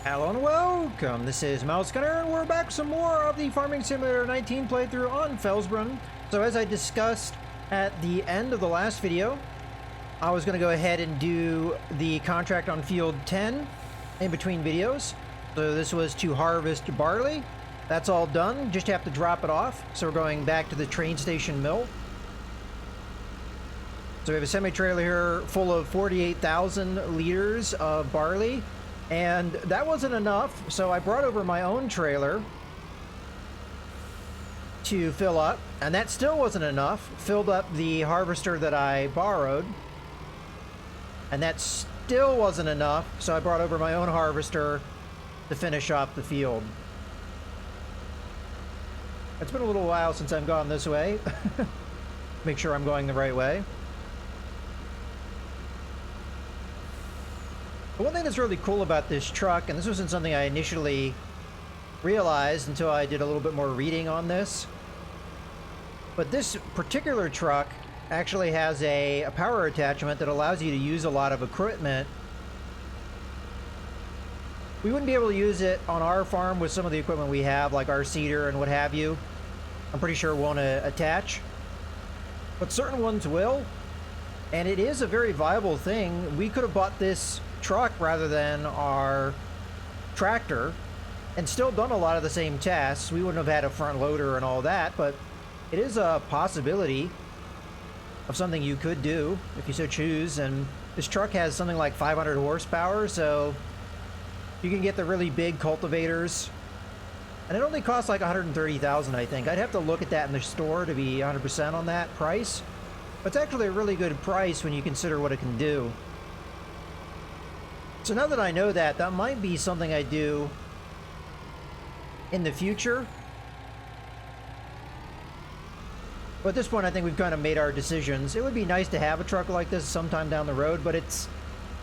Hello and welcome, this is Mouse Gunner, and we're back with some more of the Farming Simulator 19 playthrough on Felsbrunn. So as I discussed at the end of the last video, I was going to go ahead and do the contract on Field 10 in between videos. So this was to harvest barley. That's all done, just have to drop it off. So we're going back to the train station mill. So we have a semi-trailer here full of 48,000 liters of barley. And that wasn't enough, so I brought over my own trailer to fill up, and that still wasn't enough. Filled up the harvester that I borrowed, and that still wasn't enough, so I brought over my own harvester to finish off the field. It's been a little while since I've gone this way. Make sure I'm going the right way. But one thing that's really cool about this truck, and this wasn't something I initially realized until I did a little bit more reading on this, but this particular truck actually has a power attachment that allows you to use a lot of equipment. We wouldn't be able to use it on our farm with some of the equipment we have, like our seeder and what have you. I'm pretty sure it won't attach, but certain ones will, and it is a very viable thing. We could have bought this truck rather than our tractor and still done a lot of the same tasks. We wouldn't have had a front loader and all that, but it is a possibility of something you could do if you so choose. And this truck has something like 500 horsepower, so you can get the really big cultivators, and it only costs like 130,000, I think. I'd have to look at that in the store to be 100% on that price, but it's actually a really good price when you consider what it can do. So now that I know that, that might be something I do in the future. But at this point, I think we've kind of made our decisions. It would be nice to have a truck like this sometime down the road, but it's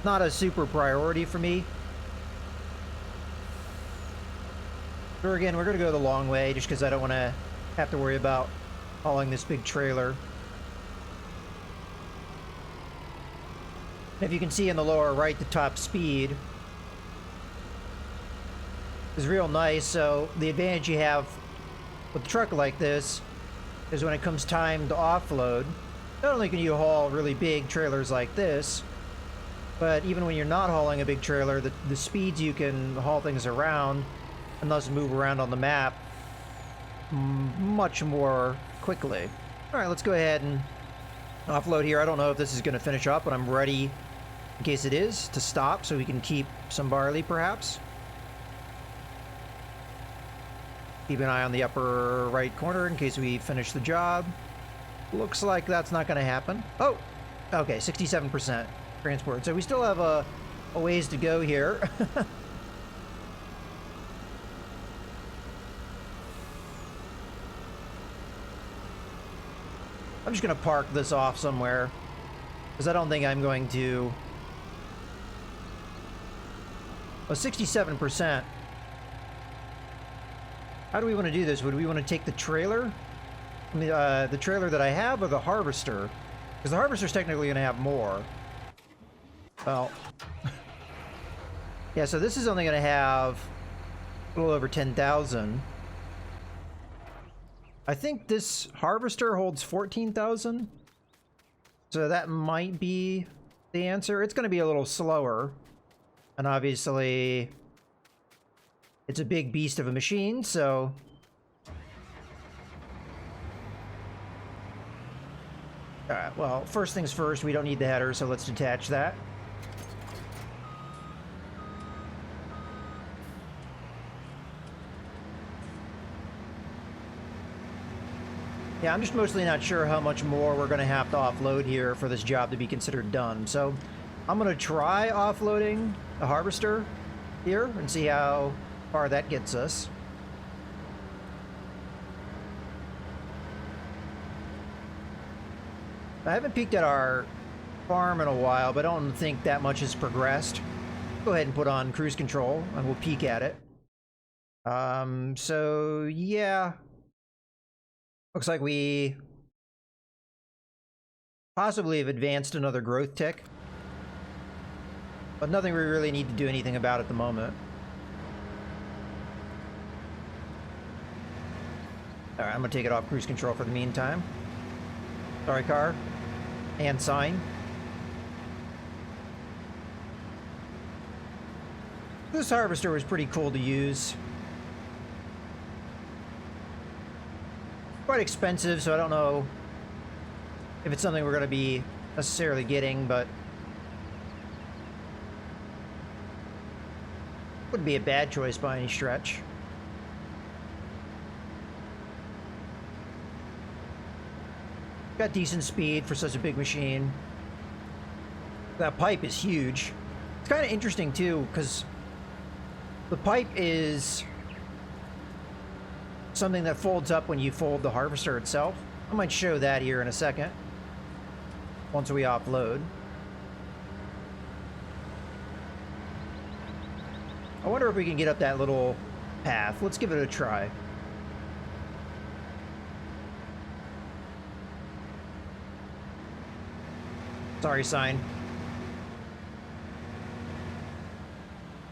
not a super priority for me. So again, we're going to go the long way just because I don't want to have to worry about hauling this big trailer. If you can see in the lower right, the top speed is real nice. So the advantage you have with a truck like this is when it comes time to offload, not only can you haul really big trailers like this, but even when you're not hauling a big trailer, the speeds you can haul things around and thus move around on the map much more quickly. All right, let's go ahead and offload here. I don't know if this is going to finish up, but I'm ready in case it is to stop so we can keep some barley perhaps. Keep an eye on the upper right corner in case we finish the job. Looks like that's not going to happen. Oh, okay, 67% transport. So we still have a ways to go here. I'm just going to park this off somewhere because I don't think I'm going to... Oh, 67%. How do we want to do this? Would we want to take the trailer? I mean, the trailer that I have, or the harvester? Because the harvester's technically going to have more. Well... yeah, so this is only going to have a little over 10,000. I think this harvester holds 14,000. So that might be the answer. It's going to be a little slower. And obviously, it's a big beast of a machine, so... Alright, well, first things first, we don't need the header, so let's detach that. Yeah, I'm just mostly not sure how much more we're going to have to offload here for this job to be considered done. So I'm going to try offloading the harvester here and see how far that gets us. I haven't peeked at our farm in a while, but I don't think that much has progressed. Go ahead and put on cruise control and we'll peek at it. So yeah. Looks like we possibly have advanced another growth tick. But nothing we really need to do anything about at the moment. All right, I'm gonna take it off cruise control for the meantime. Sorry, car. And sign. This harvester was pretty cool to use. Quite expensive, so I don't know if it's something we're going to be necessarily getting, but wouldn't be a bad choice by any stretch. Got decent speed for such a big machine. That pipe is huge. It's kind of interesting too, because the pipe is something that folds up when you fold the harvester itself. I might show that here in a second once we offload. I wonder if we can get up that little path. Let's give it a try. Sorry, sign.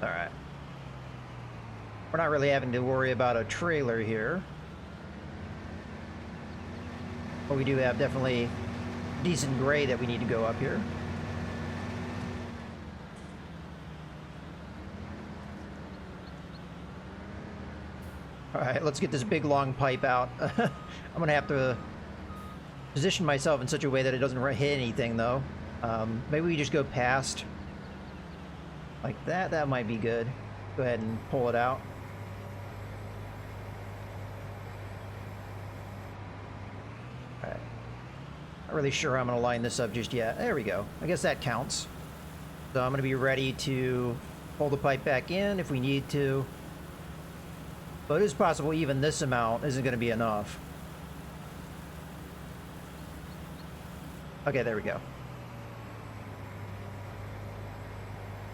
All right. We're not really having to worry about a trailer here. But we do have definitely decent grade that we need to go up here. All right, let's get this big long pipe out. I'm gonna have to position myself in such a way that it doesn't hit anything though. Maybe we just go past like that. That might be good. Go ahead and pull it out. All right. Not really sure how I'm going to line this up just yet. There we go. I guess that counts. So I'm going to be ready to pull the pipe back in if we need to. But it is possible even this amount isn't going to be enough. Okay, there we go.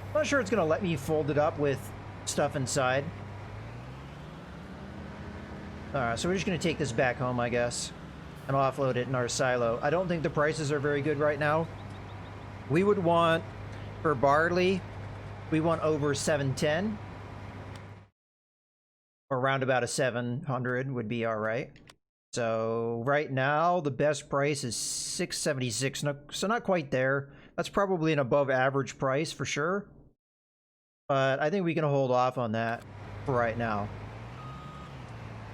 I'm not sure it's going to let me fold it up with stuff inside. Alright, so we're just going to take this back home, I guess, and offload it in our silo. I don't think the prices are very good right now. We would want, for barley, we want over 710. Or around about a 700 would be alright. So right now, the best price is 676, so not quite there. That's probably an above average price for sure. But I think we can hold off on that for right now.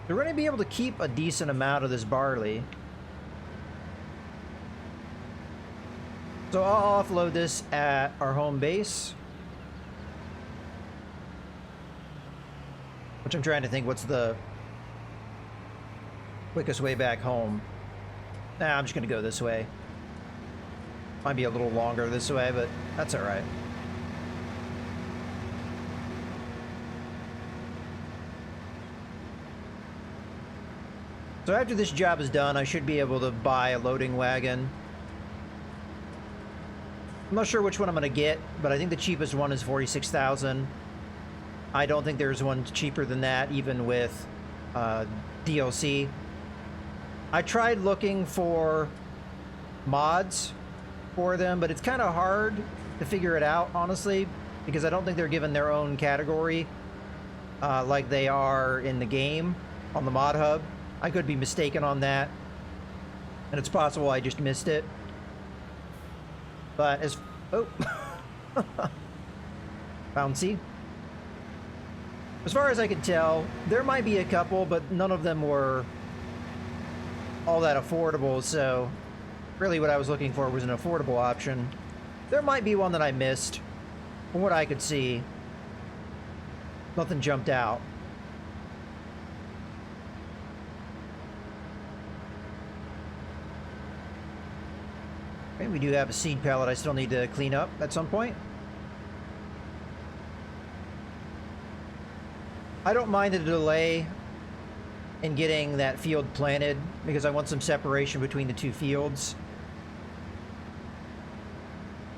We're going to be able to keep a decent amount of this barley. So I'll offload this at our home base. Which I'm trying to think what's the quickest way back home. Nah, I'm just going to go this way. Might be a little longer this way, but that's all right. So after this job is done, I should be able to buy a loading wagon. I'm not sure which one I'm going to get, but I think the cheapest one is 46,000. I don't think there's one cheaper than that, even with DLC. I tried looking for mods for them, but it's kind of hard to figure it out, honestly, because I don't think they're given their own category like they are in the game on the mod hub. I could be mistaken on that, and it's possible I just missed it. But as... oh. Bouncy. As far as I can tell, there might be a couple, but none of them were all that affordable, so really what I was looking for was an affordable option. There might be one that I missed. From what I could see, nothing jumped out. Okay, we do have a seed pallet I still need to clean up at some point. I don't mind the delay in getting that field planted because I want some separation between the two fields.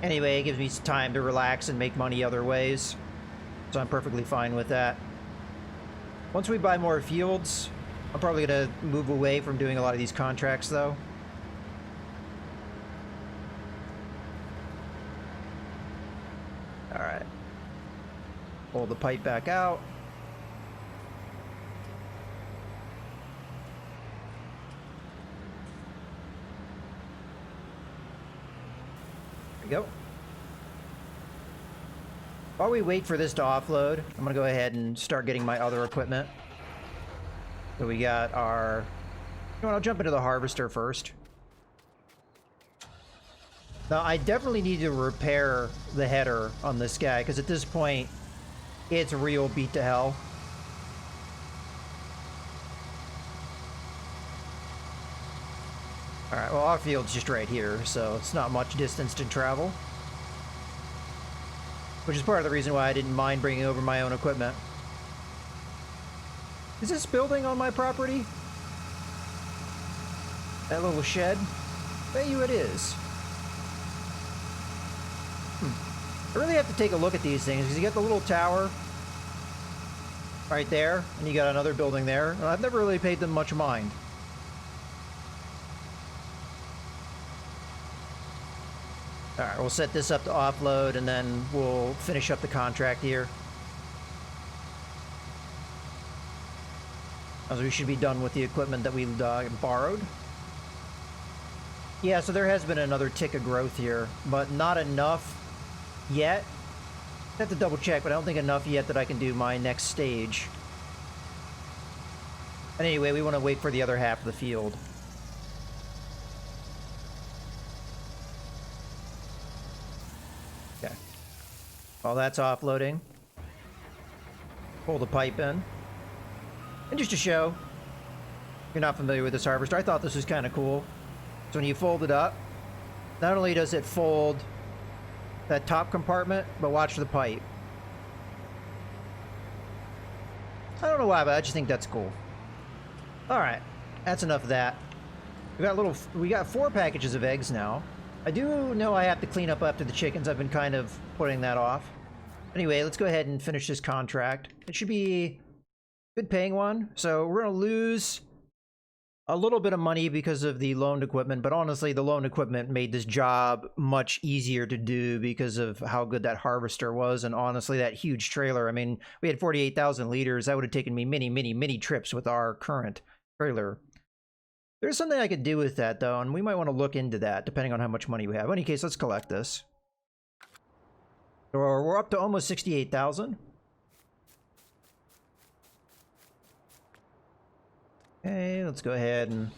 Anyway, it gives me some time to relax and make money other ways, so I'm perfectly fine with that. Once we buy more fields, I'm probably going to move away from doing a lot of these contracts though. Alright. Pull the pipe back out. Go. While we wait for this to offload, I'm gonna go ahead and start getting my other equipment. So we got our... You know what, I'll jump into the harvester first. Now, I definitely need to repair the header on this guy, because at this point, it's real beat to hell. Alright, well, our field's just right here, so it's not much distance to travel. Which is part of the reason why I didn't mind bringing over my own equipment. Is this building on my property? That little shed? Bet you it is. I really have to take a look at these things, because you got the little tower right there, and you got another building there. And I've never really paid them much mind. Alright, we'll set this up to offload, and then we'll finish up the contract here. As we should be done with the equipment that we borrowed. Yeah, so there has been another tick of growth here, but not enough yet. I have to double check, but I don't think enough yet that I can do my next stage. And anyway, we want to wait for the other half of the field. Okay. While that's offloading, pull the pipe in. And just to show, if you're not familiar with this harvester, I thought this was kind of cool. So when you fold it up, not only does it fold that top compartment, but watch the pipe. I don't know why, but I just think that's cool. Alright, that's enough of that. We got 4 packages of eggs now. I do know I have to clean up after the chickens. I've been kind of putting that off. Anyway, let's go ahead and finish this contract. It should be a good paying one. So we're going to lose a little bit of money because of the loaned equipment, but honestly, the loaned equipment made this job much easier to do because of how good that harvester was, and honestly, that huge trailer. I mean, we had 48,000 liters. That would have taken me many trips with our current trailer. There's something I could do with that, though, and we might want to look into that, depending on how much money we have. In any case, let's collect this. So we're up to almost 68,000. Okay, let's go ahead and...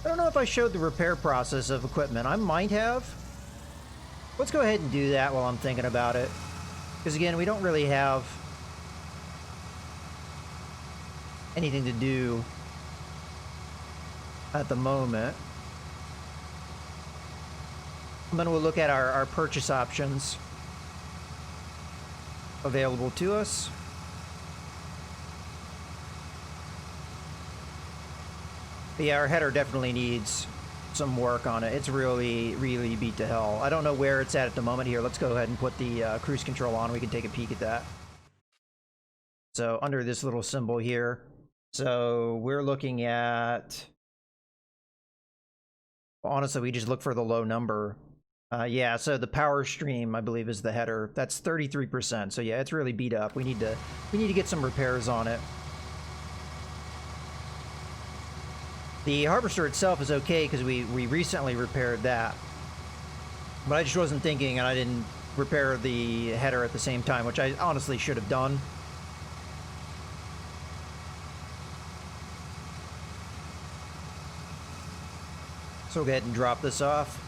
I don't know if I showed the repair process of equipment. I might have. Let's go ahead and do that while I'm thinking about it. Because again, we don't really have anything to do at the moment. And then we'll look at our purchase options available to us. But yeah, our header definitely needs some work on it. It's really beat to hell. I don't know where it's at the moment. Here, let's go ahead and put the cruise control on. We can take a peek at that. So under this little symbol here. So we're looking at... Honestly, we just look for the low number. Yeah, so the power stream, I believe, is the header. That's 33%. So yeah, it's really beat up. We need to get some repairs on it. The harvester itself is okay because we recently repaired that. But I just wasn't thinking, and I didn't repair the header at the same time, which I honestly should have done. So we'll go ahead and drop this off.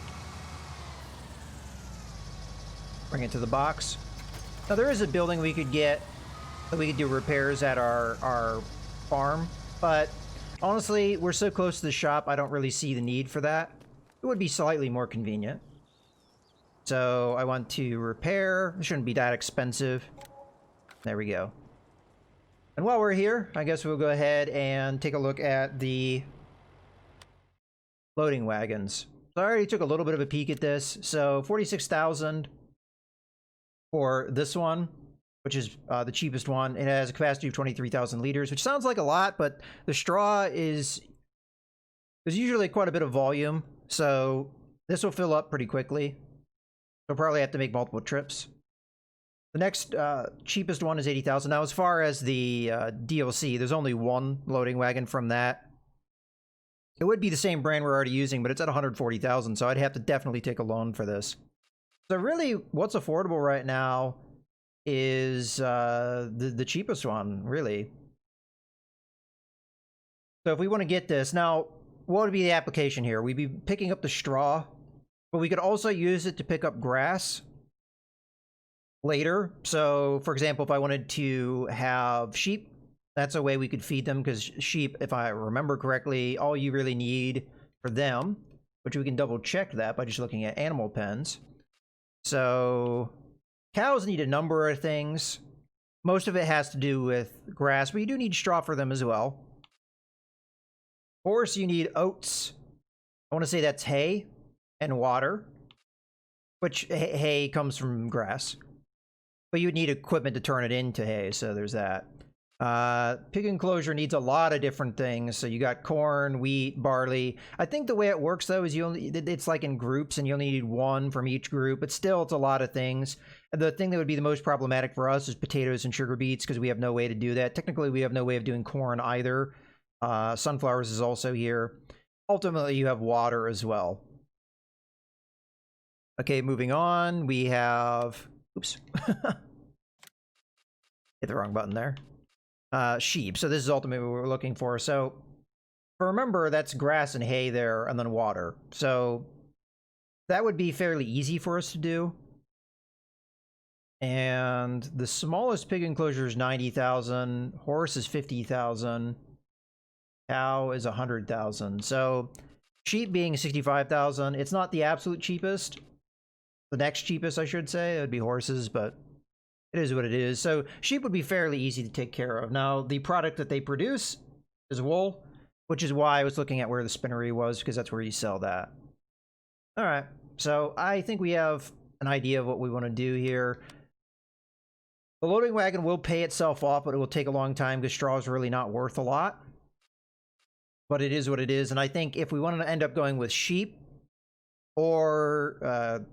Bring it to the box. Now there is a building we could get that we could do repairs at our farm, but honestly, we're so close to the shop, I don't really see the need for that. It would be slightly more convenient. So I want to repair. It shouldn't be that expensive. There we go. And while we're here, I guess we'll go ahead and take a look at the loading wagons. So I already took a little bit of a peek at this. So 46,000 for this one, which is the cheapest one. It has a capacity of 23,000 liters, which sounds like a lot, but the straw there's usually quite a bit of volume, so this will fill up pretty quickly. We'll probably have to make multiple trips. The next cheapest one is 80,000. Now, as far as the DLC, there's only one loading wagon from that. It would be the same brand we're already using, but it's at 140,000, so I'd have to definitely take a loan for this. So really, what's affordable right now is the cheapest one, really. So if we want to get this, now, what would be the application here? We'd be picking up the straw, but we could also use it to pick up grass later. So, for example, if I wanted to have sheep, that's a way we could feed them, because sheep, if I remember correctly, all you really need for them, which we can double check that by just looking at animal pens. So cows need a number of things. Most of it has to do with grass, but you do need straw for them as well. Horse, you need oats. I want to say that's hay and water, which hay comes from grass. But you would need equipment to turn it into hay, so there's that. Pig enclosure needs a lot of different things. So you got corn, wheat, barley. I think the way it works though is it's like in groups, and you only need one from each group, but still it's a lot of things. The thing that would be the most problematic for us is potatoes and sugar beets, because we have no way to do that. Technically, we have no way of doing corn either. Sunflowers is also here. Ultimately, you have water as well. Okay, moving on. We have... Oops. Hit the wrong button there. Sheep. So this is ultimately what we're looking for. So remember, that's grass and hay there, and then water. So that would be fairly easy for us to do. And the smallest pig enclosure is 90,000. Horse is 50,000. Cow is 100,000. So sheep being 65,000. It's not the absolute cheapest. The next cheapest, I should say, it would be horses, but it is what it is. So sheep would be fairly easy to take care of. Now, the product that they produce is wool, which is why I was looking at where the spinnery was, because that's where you sell that. All right, so I think we have an idea of what we want to do here. The loading wagon will pay itself off, but it will take a long time because straw is really not worth a lot. But it is what it is, and I think if we want to end up going with sheep or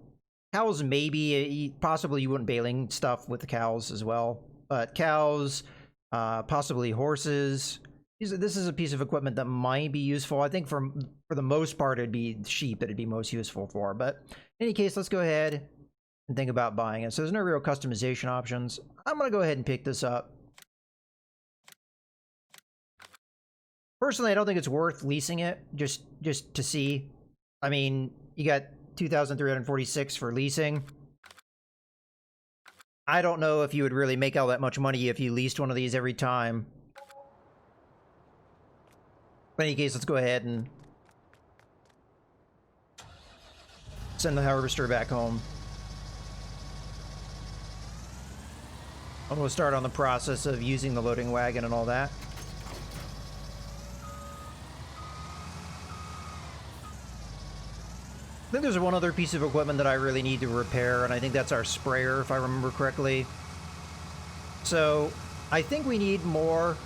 cows, maybe, possibly you wouldn't baling stuff with the cows as well. But cows, possibly horses. This is a piece of equipment that might be useful. I think for the most part, it'd be sheep that it'd be most useful for. But in any case, let's go ahead and think about buying it. So there's no real customization options. I'm going to go ahead and pick this up. Personally, I don't think it's worth leasing it just to see. I mean, you got 2,346 for leasing. I don't know if you would really make all that much money if you leased one of these every time. In any case, let's go ahead and send the harvester back home. I'm going to start on the process of using the loading wagon and all that. I think there's one other piece of equipment that I really need to repair, and I think that's our sprayer, if I remember correctly. So I think we need more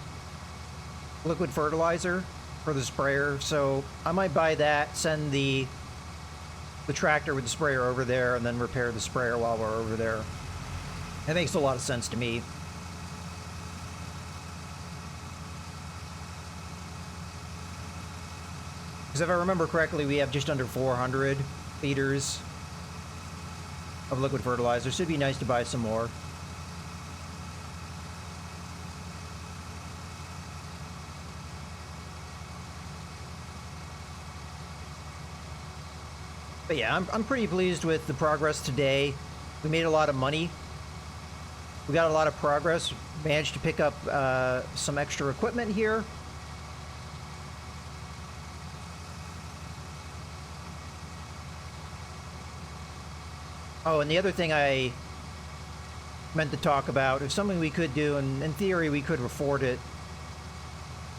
liquid fertilizer for the sprayer, so I might buy that, send the tractor with the sprayer over there, and then repair the sprayer while we're over there. That makes a lot of sense to me. Because if I remember correctly, we have just under 400 liters of liquid fertilizer, so it'd be nice to buy some more. But yeah, I'm pretty pleased with the progress today. We made a lot of money. We got a lot of progress. Managed to pick up some extra equipment here. Oh, and the other thing I meant to talk about is something we could do, and in theory we could afford it.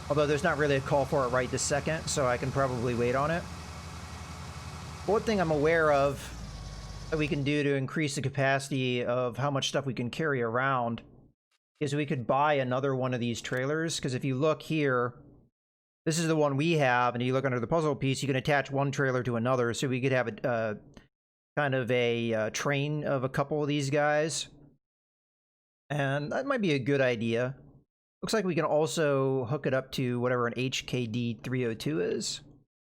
Although there's not really a call for it right this second, so I can probably wait on it. One thing I'm aware of that we can do to increase the capacity of how much stuff we can carry around is we could buy another one of these trailers, because if you look here, this is the one we have, and you look under the puzzle piece, you can attach one trailer to another, so we could have a kind of a train of a couple of these guys. And that might be a good idea. Looks like we can also hook it up to whatever an HKD 302 is.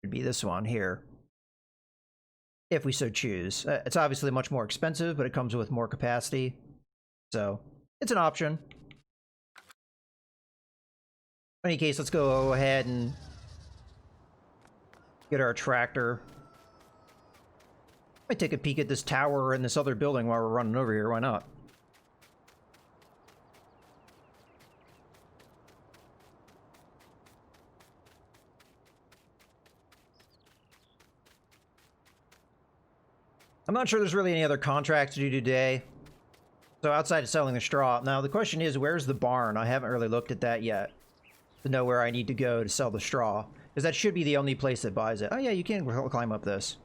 Should be this one here, if we so choose. It's obviously much more expensive, but it comes with more capacity, so it's an option. In any case, let's go ahead and get our tractor. Might take a peek at this tower and this other building while we're running over here. Why not? I'm not sure there's really any other contracts to do today. So outside of selling the straw. Now the question is, where's the barn? I haven't really looked at that yet to know where I need to go to sell the straw. Because that should be the only place that buys it. Oh yeah, you can climb up this.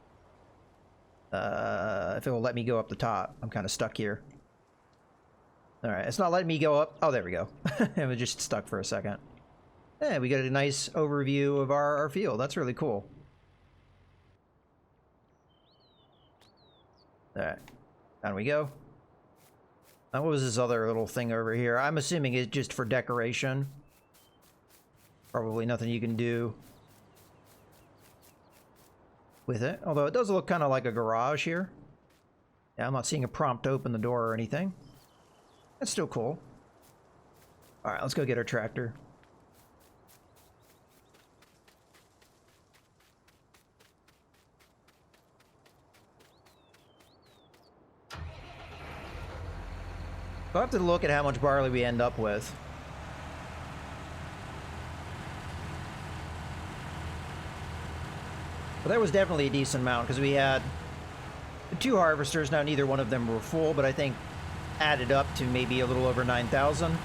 If it will let me go up the top. I'm kind of stuck here. Alright, it's not letting me go up. Oh, there we go. I was just stuck for a second. Yeah, we got a nice overview of our field. That's really cool. Alright, down we go. Now, what was this other little thing over here? I'm assuming it's just for decoration. Probably nothing you can do with it. Although it does look kind of like a garage here. Yeah, I'm not seeing a prompt to open the door or anything. That's still cool. Alright, let's go get our tractor. I'll have to look at how much barley we end up with. But that was definitely a decent amount, because we had 2 harvesters. Now, neither one of them were full, but I think added up to maybe a little over 9,000.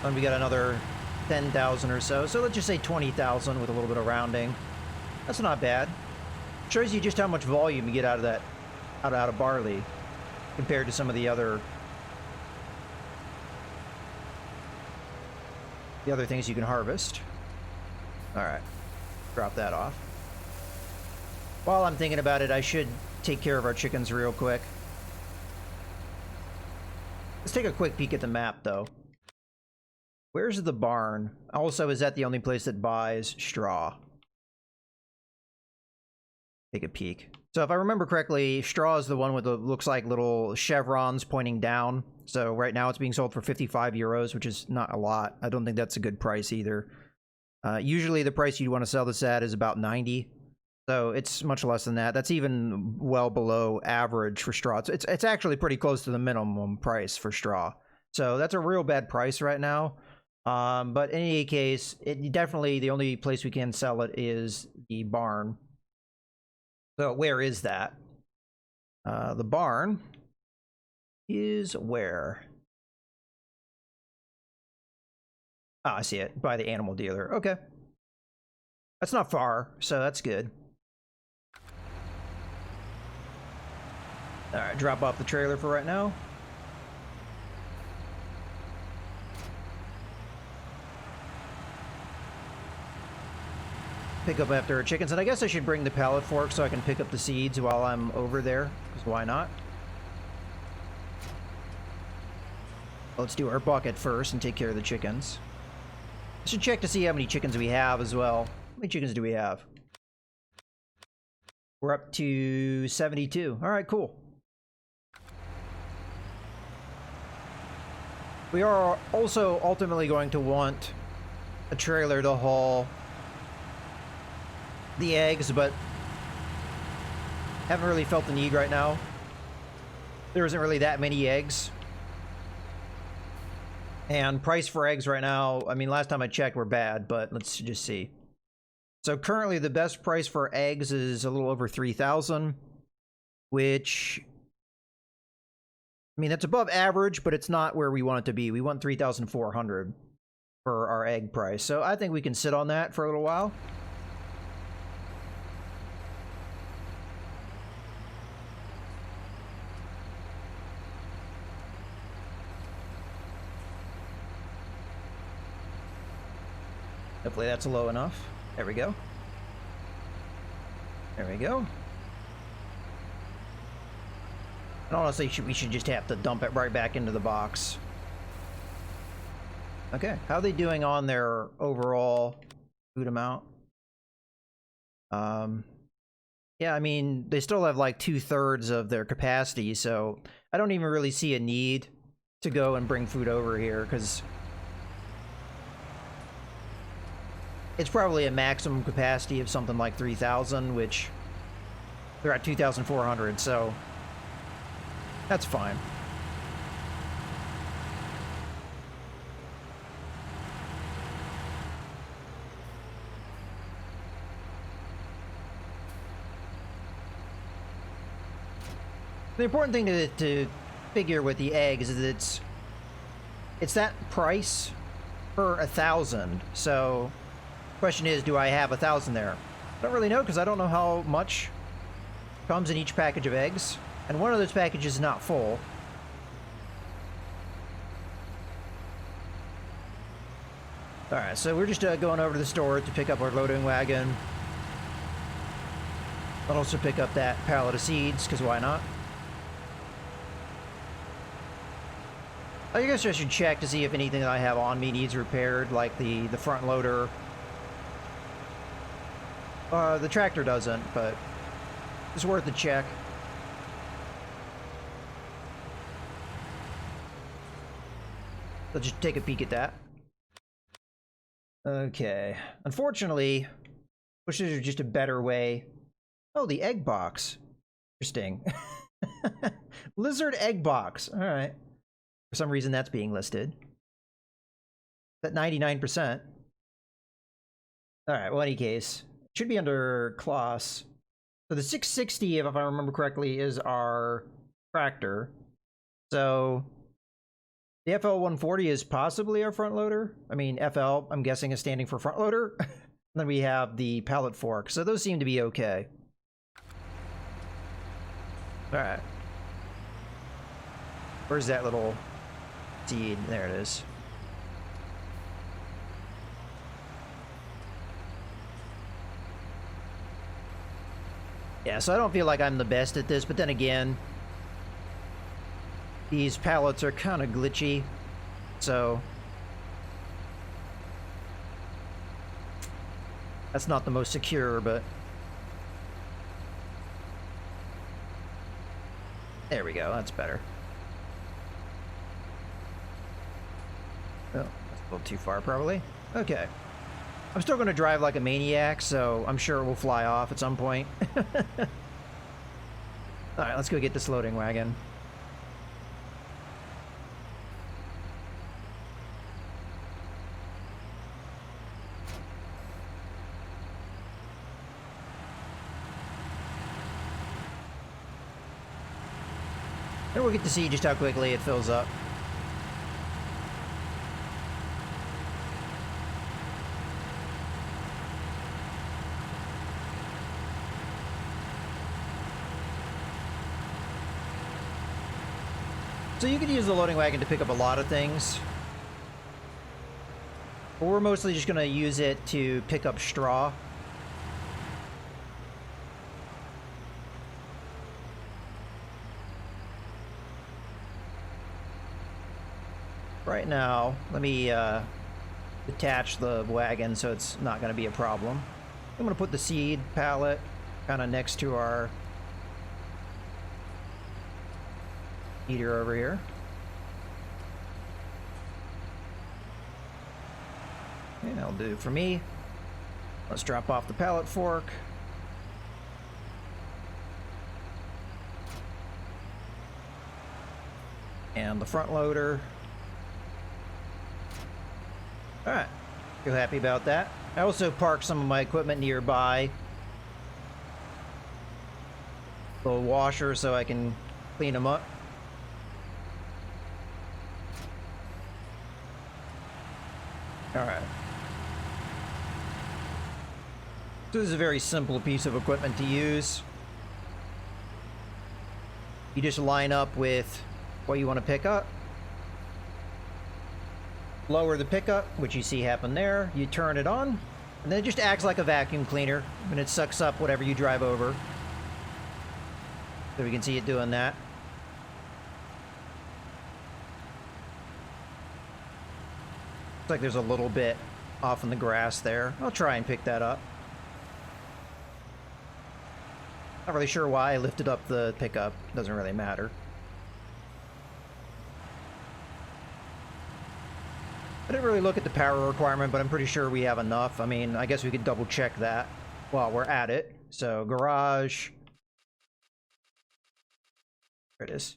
And we got another 10,000 or so. So let's just say 20,000 with a little bit of rounding. That's not bad. Shows you just how much volume you get out of that, out of barley, compared to some of the other things you can harvest. Alright, drop that off. While I'm thinking about it, I should take care of our chickens real quick. Let's take a quick peek at the map, though. Where's the barn? Also, is that the only place that buys straw? Take a peek. So if I remember correctly, straw is the one with the, looks like little chevrons pointing down. So right now it's being sold for 55 euros, which is not a lot. I don't think that's a good price either. Usually the price you'd want to sell this at is about 90. So it's much less than that. That's even well below average for straw. It's actually pretty close to the minimum price for straw. So that's a real bad price right now. But in any case, it definitely, the only place we can sell it is the barn. So where is that? The barn is where? Ah, I see it. By the animal dealer. Okay. That's not far, so that's good. Alright, drop off the trailer for right now. Pick up after our chickens, and I guess I should bring the pallet fork so I can pick up the seeds while I'm over there, because why not? Let's do our bucket first and take care of the chickens. I should check to see how many chickens we have as well. How many chickens do we have? We're up to 72. Alright, cool. We are also ultimately going to want a trailer to haul the eggs, but haven't really felt the need right now. There isn't really that many eggs. And price for eggs right now, I mean, last time I checked, were bad, but let's just see. So currently the best price for eggs is a little over 3,000, which, I mean, that's above average, but it's not where we want it to be. We want 3,400 for our egg price. So I think we can sit on that for a little while. Hopefully that's low enough. There we go. There we go. And honestly, we should just have to dump it right back into the box. Okay, how are they doing on their overall food amount? Um, yeah, I mean, they still have like 2/3 of their capacity, so I don't even really see a need to go and bring food over here, because it's probably a maximum capacity of something like 3,000, which they're at 2,400, so that's fine. The important thing to figure with the eggs is that it's that price per 1,000. So, question is, do I have 1,000 there? I don't really know, because I don't know how much comes in each package of eggs, and one of those packages is not full. Alright, so we're just going over to the store to pick up our loading wagon. I'll also pick up that pallet of seeds, because why not? I guess I should check to see if anything that I have on me needs repaired, like the front loader. The tractor doesn't, but it's worth a check. Let's just take a peek at that. Okay. Unfortunately, wish there was just a better way. Oh, the egg box. Interesting. Lizard egg box. All right. For some reason, that's being listed. At 99%. All right. Well, in any case, it should be under class. So the 660, if I remember correctly, is our tractor. So the FL140 is possibly our front loader. I mean, FL, I'm guessing, is standing for front loader. And then we have the pallet fork. So those seem to be okay. All right. Where's that little seed? There it is. Yeah, so I don't feel like I'm the best at this, but then again, these pallets are kind of glitchy, so that's not the most secure, but there we go, that's better. Oh, that's a little too far, probably. Okay. I'm still going to drive like a maniac, so I'm sure it will fly off at some point. Alright, let's go get this loading wagon. And we'll get to see just how quickly it fills up. So you could use the loading wagon to pick up a lot of things. But we're mostly just going to use it to pick up straw. Right now, let me detach the wagon so it's not going to be a problem. I'm going to put the seed pallet kind of next to our heater over here. And that'll do for me. Let's drop off the pallet fork. And the front loader. Alright, feel happy about that. I also parked some of my equipment nearby. The washer so I can clean them up. Alright. So this is a very simple piece of equipment to use. You just line up with what you want to pick up. Lower the pickup, which you see happen there. You turn it on, and then it just acts like a vacuum cleaner, and it sucks up whatever you drive over. So we can see it doing that. Looks like there's a little bit off in the grass there. I'll try and pick that up. Not really sure why I lifted up the pickup. Doesn't really matter. I didn't really look at the power requirement, but I'm pretty sure we have enough. I mean, I guess we could double check that while we're at it. So, garage. There it is.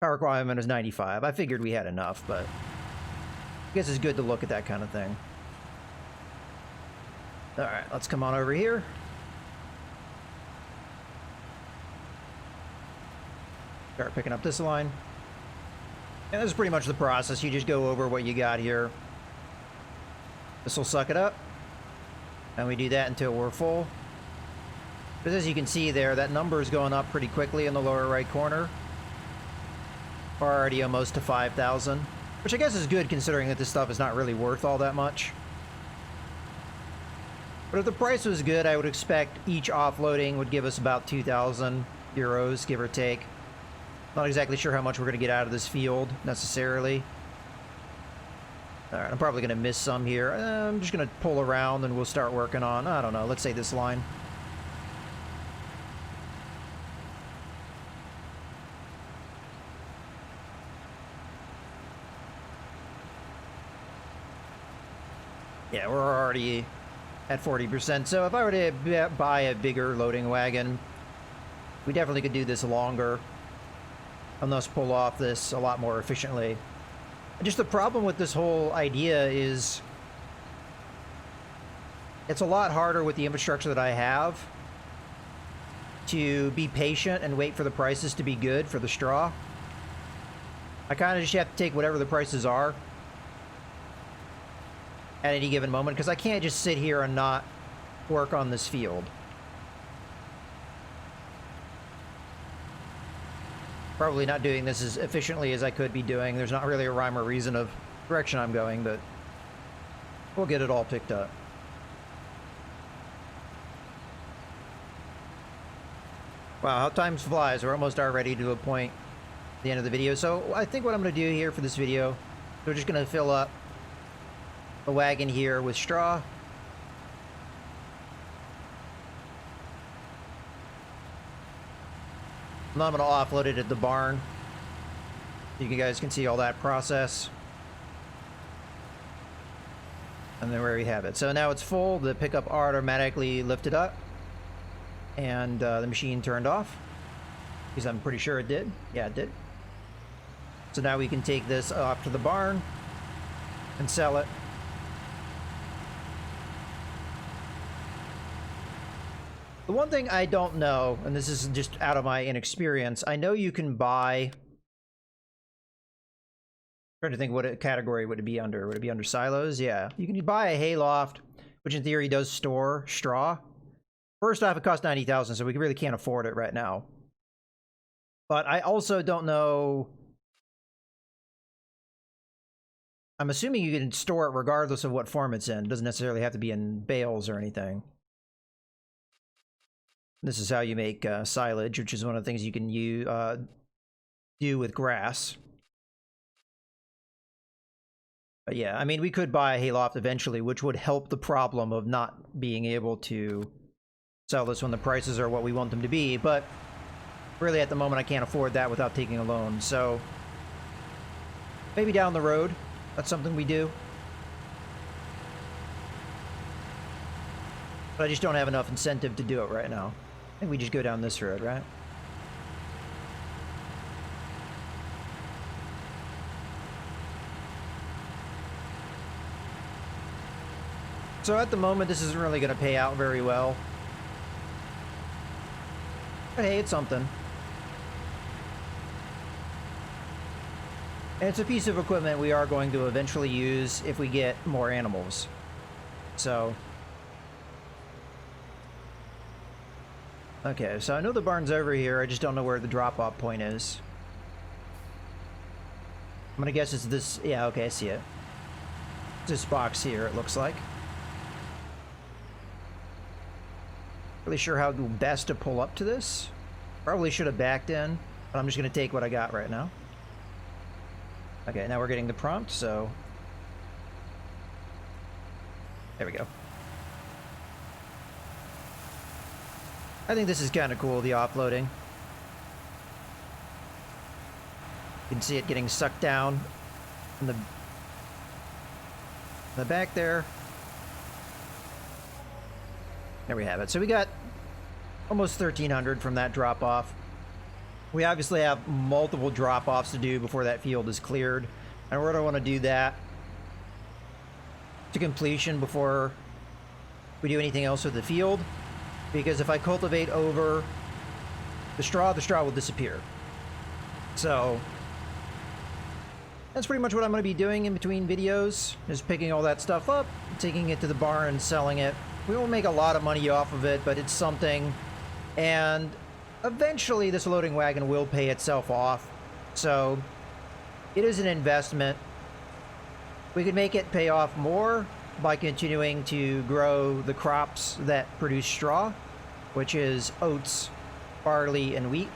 Power requirement is 95. I figured we had enough, but I guess it's good to look at that kind of thing. Alright, let's come on over here. Start picking up this line. And this is pretty much the process. You just go over what you got here. This will suck it up. And we do that until we're full. But as you can see there, that number is going up pretty quickly in the lower right corner. We're already almost to 5,000. Which I guess is good considering that this stuff is not really worth all that much. But if the price was good, I would expect each offloading would give us about 2,000 euros, give or take. Not exactly sure how much we're going to get out of this field, necessarily. Alright, I'm probably going to miss some here. I'm just going to pull around and we'll start working on, I don't know, let's say this line. Yeah, we're already at 40%, so if I were to buy a bigger loading wagon, we definitely could do this longer. And thus pull off this a lot more efficiently. Just the problem with this whole idea is it's a lot harder with the infrastructure that I have to be patient and wait for the prices to be good for the straw. I kind of just have to take whatever the prices are at any given moment, because I can't just sit here and not work on this field. Probably not doing this as efficiently as I could be doing. There's not really a rhyme or reason of direction I'm going, but we'll get it all picked up. Wow, how time flies. We're almost already to a point at the end of the video. So I think what I'm going to do here for this video, we're just going to fill up the wagon here with straw. And I'm going to offload it at the barn. You guys can see all that process. And then there we have it. So now it's full. The pickup automatically lifted up. And the machine turned off. Because I'm pretty sure it did. Yeah, it did. So now we can take this off to the barn and sell it. The one thing I don't know, and this is just out of my inexperience, I know you can buy... I'm trying to think what category would it be under. Would it be under silos? Yeah. You can buy a hayloft, which in theory does store straw. First off, it costs 90,000, so we really can't afford it right now. But I also don't know... I'm assuming you can store it regardless of what form it's in. It doesn't necessarily have to be in bales or anything. This is how you make silage, which is one of the things you can do with grass. But yeah, I mean, we could buy a hayloft eventually, which would help the problem of not being able to sell this when the prices are what we want them to be. But really, at the moment, I can't afford that without taking a loan. So maybe down the road, that's something we do. But I just don't have enough incentive to do it right now. I think we just go down this road, right? So at the moment, this isn't really going to pay out very well. But hey, it's something. And it's a piece of equipment we are going to eventually use if we get more animals. So... okay, so I know the barn's over here, I just don't know where the drop-off point is. I'm gonna guess it's this... yeah, okay, I see it. This box here, it looks like. Really sure how best to pull up to this. Probably should have backed in, but I'm just gonna take what I got right now. Okay, now we're getting the prompt, so... there we go. I think this is kind of cool, the offloading. You can see it getting sucked down in the back there. There we have it. So we got almost 1,300 from that drop-off. We obviously have multiple drop-offs to do before that field is cleared. And we're going to want to do that to completion before we do anything else with the field. Because if I cultivate over the straw will disappear. So that's pretty much what I'm going to be doing in between videos, is picking all that stuff up, taking it to the barn and selling it. We won't make a lot of money off of it, but it's something. And eventually this loading wagon will pay itself off. So it is an investment. We could make it pay off more by continuing to grow the crops that produce straw, which is oats, barley, and wheat.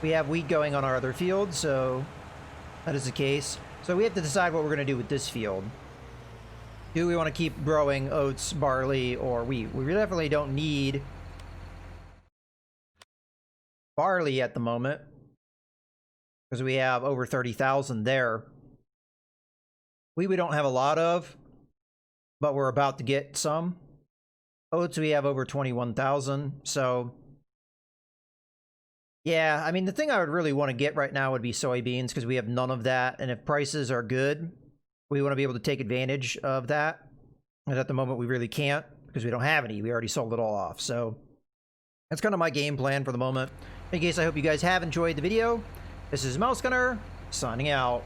We have wheat going on our other field, so that is the case. So we have to decide what we're going to do with this field. Do we want to keep growing oats, barley, or wheat? We definitely don't need barley at the moment because we have over 30,000 there. Wheat we don't have a lot of, but we're about to get some. Oats we have over 21,000, so yeah, I mean, the thing I would really want to get right now would be soybeans because we have none of that, and if prices are good, we want to be able to take advantage of that. And at the moment, we really can't because we don't have any. We already sold it all off, so that's kind of my game plan for the moment. In case, I hope you guys have enjoyed the video. This is Mouse Gunner, signing out.